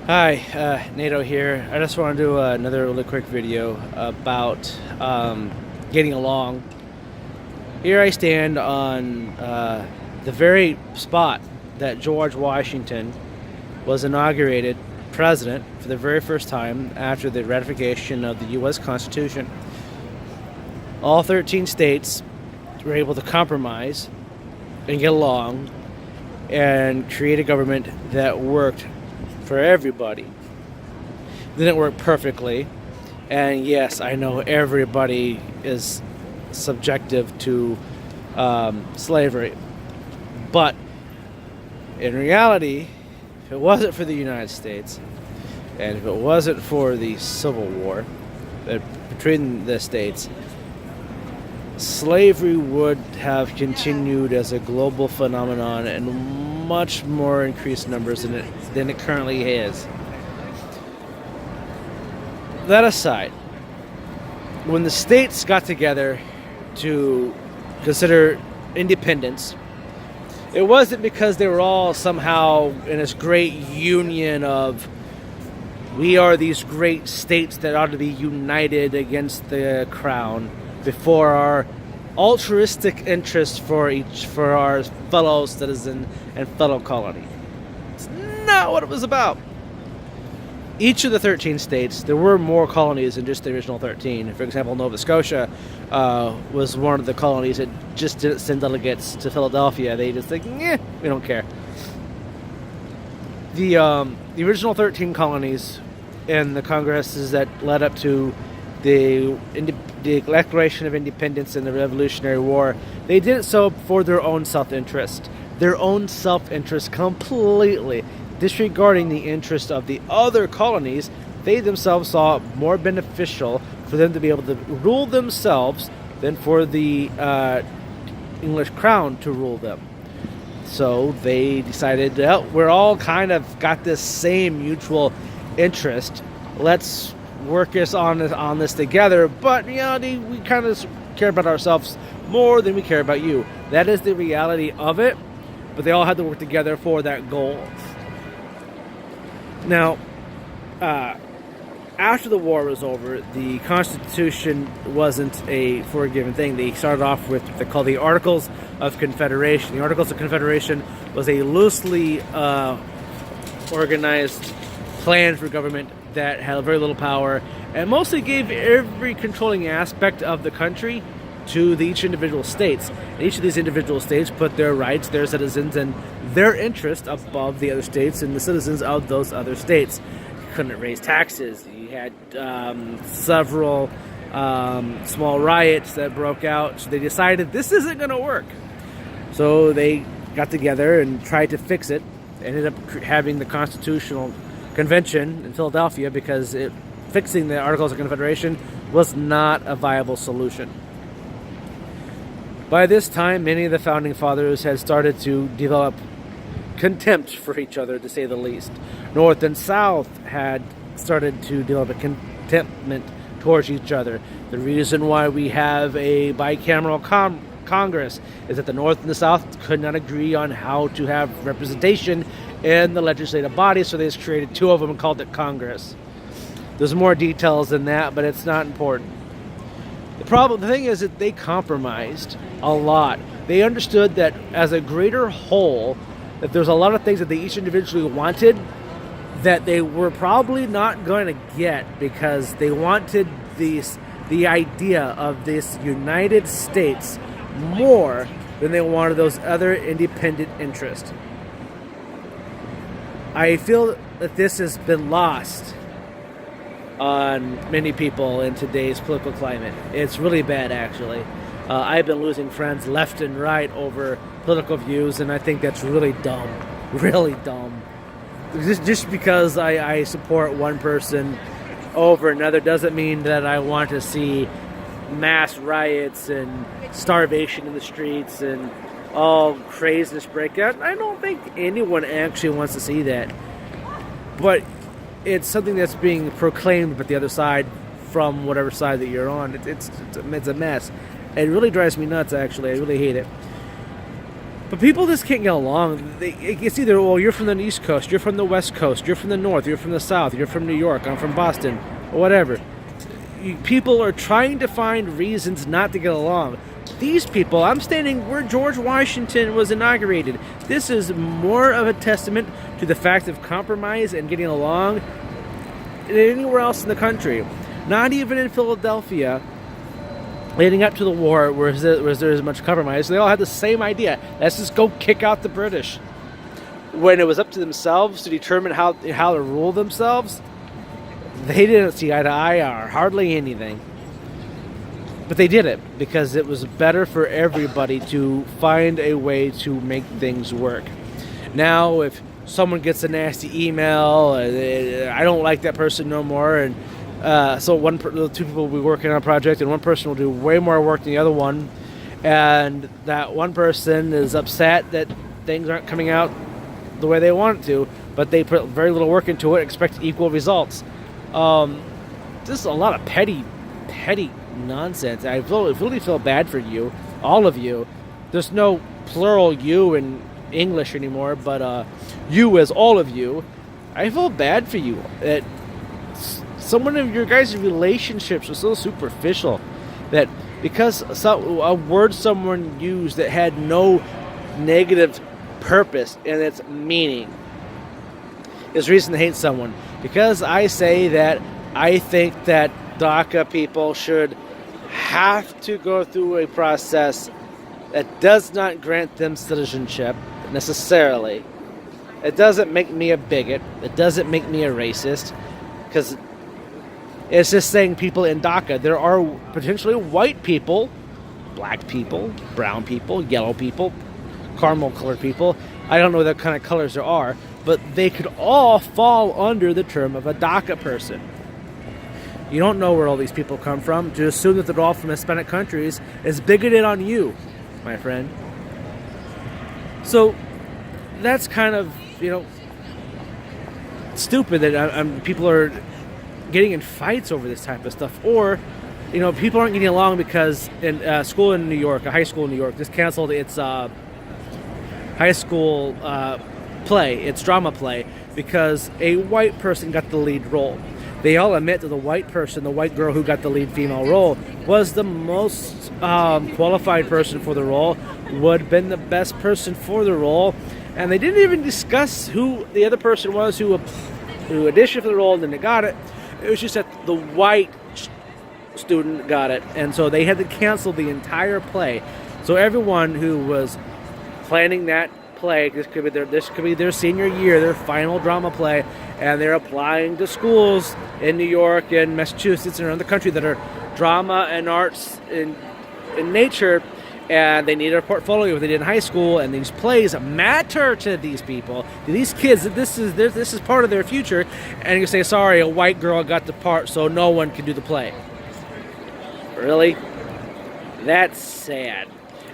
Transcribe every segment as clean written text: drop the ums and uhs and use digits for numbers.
Hi, NATO here. I just want to do another really quick video about getting along. Here I stand on the very spot that George Washington was inaugurated president for the very first time after the ratification of the U.S. Constitution. All 13 states were able to compromise and get along and create a government that worked for everybody. It didn't work perfectly, and yes, I know everybody is subjective to slavery, but in reality, if it wasn't for the United States and if it wasn't for the Civil War between the states, slavery would have continued as a global phenomenon in much more increased numbers than it currently is. That aside, when the states got together to consider independence, it wasn't because they were all somehow in this great union of we are these great states that ought to be united against the crown before our altruistic interests for our fellow citizen and fellow colony. It's not what it was about. Each of the 13 states, there were more colonies than just the original 13. For example, Nova Scotia was one of the colonies that just didn't send delegates to Philadelphia. They just think, we don't care. The original 13 colonies and the congresses that led up to the Declaration of Independence and the Revolutionary War, they did it so for their own self-interest. Their own self-interest completely. Disregarding the interest of the other colonies, they themselves saw it more beneficial for them to be able to rule themselves than for the English crown to rule them. So they decided, we're all kind of got this same mutual interest. Let's work us on this together, but in reality, we kind of care about ourselves more than we care about you. That is the reality of it, but they all had to work together for that goal. Now, after the war was over, the Constitution wasn't a forgiven thing. They started off with what they call the Articles of Confederation. The Articles of Confederation was a loosely organized plan for government that had very little power and mostly gave every controlling aspect of the country to each individual states. And each of these individual states put their rights, their citizens, and their interest above the other states and the citizens of those other states. You couldn't raise taxes. You had several small riots that broke out. So they decided this isn't going to work. So they got together and tried to fix it. Ended up having the Constitutional Convention in Philadelphia because fixing the Articles of Confederation was not a viable solution. By this time, many of the founding fathers had started to develop contempt for each other, to say the least. North and South had started to develop a contentment towards each other. The reason why we have a bicameral Congress is that the North and the South could not agree on how to have representation in the legislative body, so they just created two of them and called it Congress. There's more details than that, but it's not important. The thing is that they compromised a lot. They understood that as a greater whole, that there's a lot of things that they each individually wanted that they were probably not going to get because they wanted the idea of this United States more than they wanted those other independent interests. I feel that this has been lost on many people in today's political climate. It's really bad, actually. I've been losing friends left and right over political views, and I think that's really dumb. Really dumb. Just because I support one person over another doesn't mean that I want to see mass riots and starvation in the streets and all craziness break out. I don't think anyone actually wants to see that. But it's something that's being proclaimed by the other side from whatever side that you're on. It's a mess. It really drives me nuts, actually. I really hate it. But people just can't get along. It's either, well, you're from the East Coast, you're from the West Coast, you're from the North, you're from the South, you're from New York, I'm from Boston, or whatever. People are trying to find reasons not to get along. These people, I'm standing where George Washington was inaugurated. This is more of a testament to the fact of compromise and getting along than anywhere else in the country. Not even in Philadelphia, leading up to the war, where there was much compromise. They all had the same idea. Let's just go kick out the British. When it was up to themselves to determine how to rule themselves, they didn't see eye to eye or hardly anything. But they did it because it was better for everybody to find a way to make things work. Now, if someone gets a nasty email, I don't like that person no more, and so two people will be working on a project, and one person will do way more work than the other one, and that one person is upset that things aren't coming out the way they want it to, but they put very little work into it, expect equal results. This is a lot of petty nonsense. I really feel bad for you, all of you. There's no plural you in English anymore, but you as all of you. I feel bad for you that some of your guys' relationships are so superficial that because a word someone used that had no negative purpose in its meaning is reason to hate someone. Because I say that I think that DACA people should have to go through a process that does not grant them citizenship necessarily. It doesn't make me a bigot. It doesn't make me a racist. Because it's just saying people in DACA. There are potentially white people, black people, brown people, yellow people, caramel colored people. I don't know what kind of colors there are, but they could all fall under the term of a DACA person. You don't know where all these people come from. To assume that they're all from Hispanic countries is bigoted on you, my friend. So that's kind of, stupid that people are getting in fights over this type of stuff. Or, people aren't getting along because in a school in New York, a high school in New York, just canceled its high school play, its drama play, because a white person got the lead role. They all admit that the white person, the white girl who got the lead female role, was the most qualified person for the role, would have been the best person for the role, and they didn't even discuss who the other person was who auditioned for the role and then they got it. It was just that the white student got it, and so they had to cancel the entire play. So everyone who was planning that play, this could be their senior year, their final drama play, and they're applying to schools in New York and Massachusetts and around the country that are drama and arts in nature, and they need a portfolio they did in high school, and these plays matter to these people, to these kids. This is part of their future, and you say, sorry, a white girl got the part, so no one can do the play. Really? That's sad.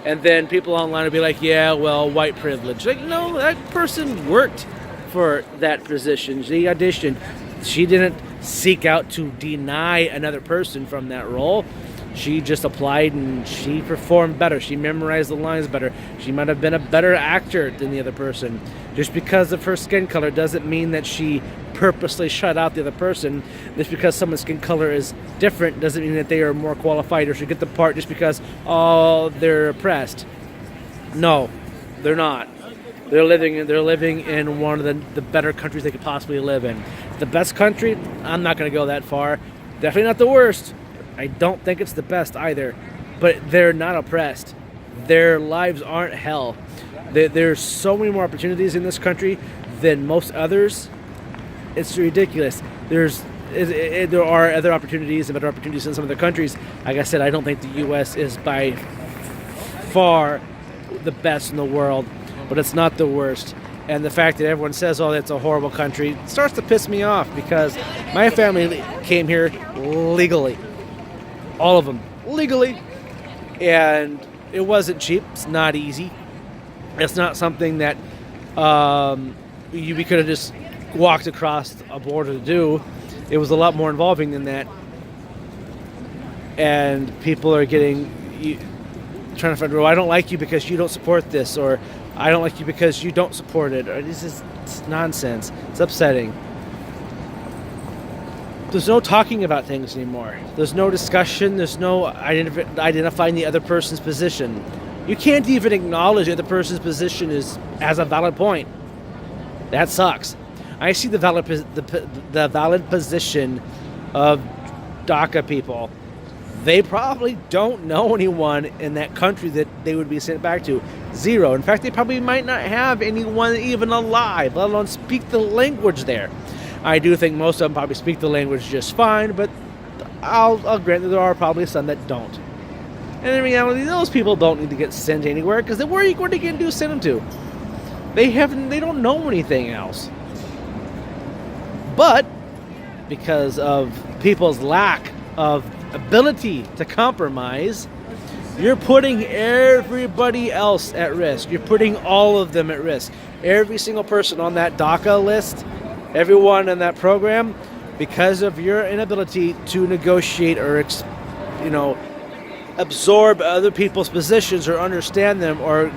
And then people online will be like, yeah, well, white privilege. Like, no, that person worked for that position. She auditioned. She didn't seek out to deny another person from that role. She just applied and she performed better. She memorized the lines better. She might have been a better actor than the other person. Just because of her skin color doesn't mean that she purposely shut out the other person. Just because someone's skin color is different doesn't mean that they are more qualified or should get the part just because, they're oppressed. No, they're not. They're living in one of the better countries they could possibly live in. The best country? I'm not going to go that far. Definitely not the worst. I don't think it's the best either. But they're not oppressed. Their lives aren't hell. There's so many more opportunities in this country than most others. It's ridiculous. There are other opportunities and better opportunities in some other countries. Like I said, I don't think the U.S. is by far the best in the world, but it's not the worst. And the fact that everyone says, oh, that's a horrible country, starts to piss me off because my family came here legally. All of them. Legally. And it wasn't cheap. It's not easy. It's not something that we could have just walked across a border to do. It was a lot more involving than that. And people are trying to find, well, I don't like you because you don't support this, or I don't like you because you don't support it. Or this is it's nonsense. It's upsetting. There's no talking about things anymore. There's no discussion. There's no identifying the other person's position. You can't even acknowledge the other person's position as a valid point. That sucks. I see the valid position of DACA people. They probably don't know anyone in that country that they would be sent back to. Zero. In fact, they probably might not have anyone even alive, let alone speak the language there. I do think most of them probably speak the language just fine, but I'll grant that there are probably some that don't. And in reality, those people don't need to get sent anywhere, because where are you going to get to send them to? They don't know anything else. But because of people's lack of ability to compromise, you're putting everybody else at risk. You're putting all of them at risk. Every single person on that DACA list, everyone in that program, because of your inability to negotiate or absorb other people's positions or understand them or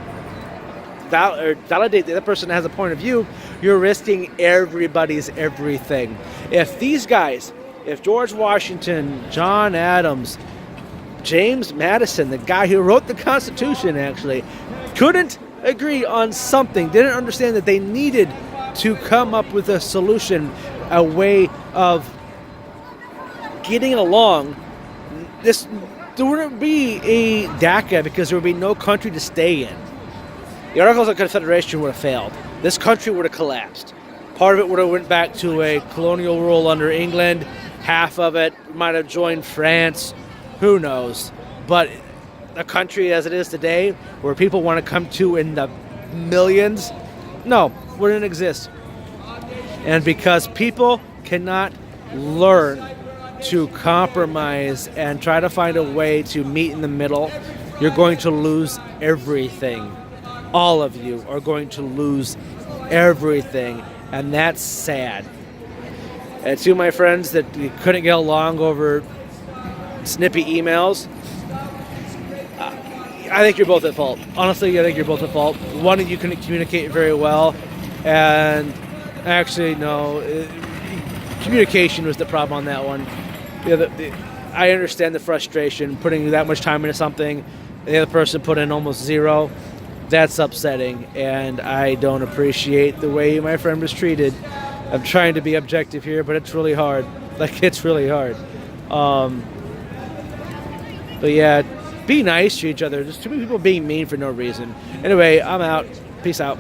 validate the other person has a point of view, you're risking everybody's everything. If these guys, if George Washington, John Adams, James Madison, the guy who wrote the Constitution actually, couldn't agree on something, didn't understand that they needed to come up with a solution, a way of getting along, there wouldn't be a DACA because there would be no country to stay in. The Articles of Confederation would have failed. This country would have collapsed. Part of it would have went back to a colonial rule under England. Half of it might have joined France. Who knows? But a country as it is today, where people want to come to in the millions, no, wouldn't exist. And because people cannot learn to compromise and try to find a way to meet in the middle, you're going to lose everything. All of you are going to lose everything, and that's sad. And to my friends that couldn't get along over snippy emails, I think you're both at fault. Honestly, I think you're both at fault. One of you couldn't communicate very well, and actually, no, communication was the problem on that one. I understand the frustration, putting that much time into something, the other person put in almost zero. That's upsetting, and I don't appreciate the way my friend was treated. I'm trying to be objective here, but it's really hard. It's really hard. But yeah, be nice to each other. There's too many people being mean for no reason. Anyway, I'm out. Peace out.